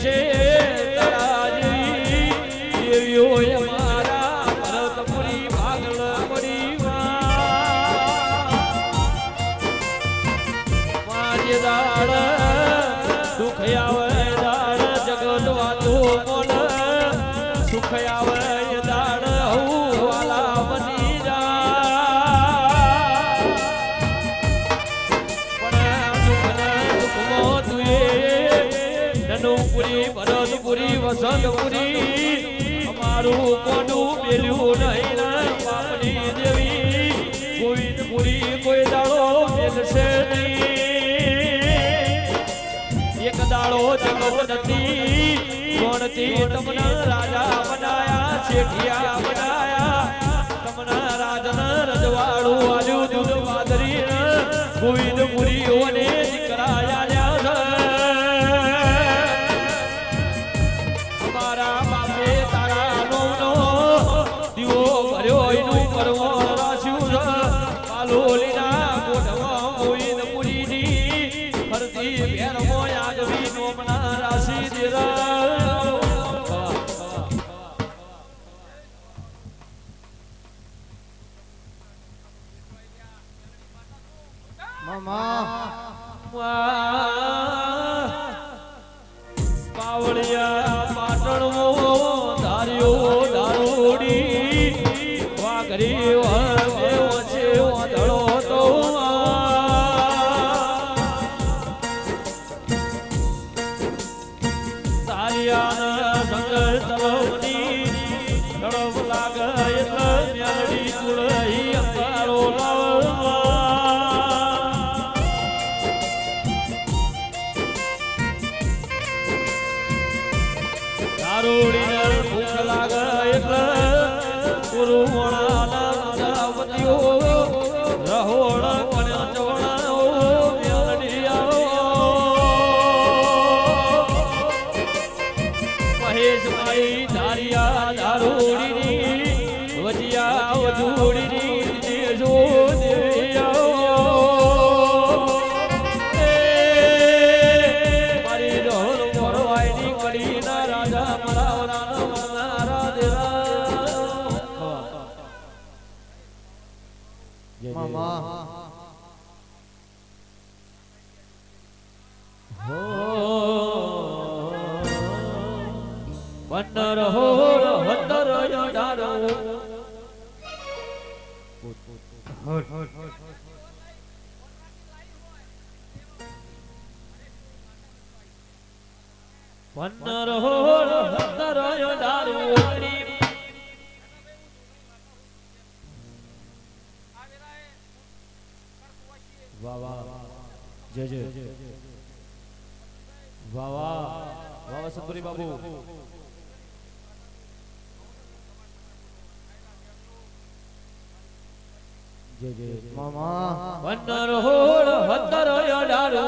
છે તરાજી દેવીઓ અમારા ભરતપુરી ભાગલ પડી મારી દાળ દુખ આવે દાળ જગત વાતો મોલ સુખ આવે દાળ હું વાલા બની જા પણ દુઃખમાં તુએ નનુપુરી ભરતપુરી વસંતપુરી અમારું કોનું મેલ્યું નહીં બાપની દેવી ગોવિંદપુરી કોઈ દાડો મેલશે નહીં એક દાડો જગત નથી કોણથી તમને રાજા બનાયા શેઠિયા બનાયા તમને રાજના રજવાડું આજુ દૂધ માદરી ગોવિંદપુરીઓને દીકરાયા અમારા બાપે તારા નોનો દીવો ભર્યો એનું પરવણ રાખ્યું કાલોલીના ગોઠવા ગોવિંદપુરીની ફરતી ભેરમો આગવી નોમના રાશિ દેરા પાવળિયા પાટણવો ધાર્યો ધારોડી વાઘરી દેવ છે વાદળો તો ધારિયાના સંગર તળવની તળવ લાગે એટલે મેલડી તુળઈ અંધારો લાવવા ભૂખ લાગે એટલે ગુરુવણાના પતિઓ રહોળ કણ્યા ચવણાઓ મેલડી આવો મહેશભાઈ ધારિયા ધારોડીની વજિયા વધુડીની દેજો દેવી આવો મારી રોહણ મોરવાઈની કડીના રાજા વંદર હો વંદર યડારો વંદર હો વંદર યડારો વાહ વાહ જય જય વાહ વાહ વાહ સંતોરી બાબુ જય જય મામા વંદર હોળ વંદર યડારો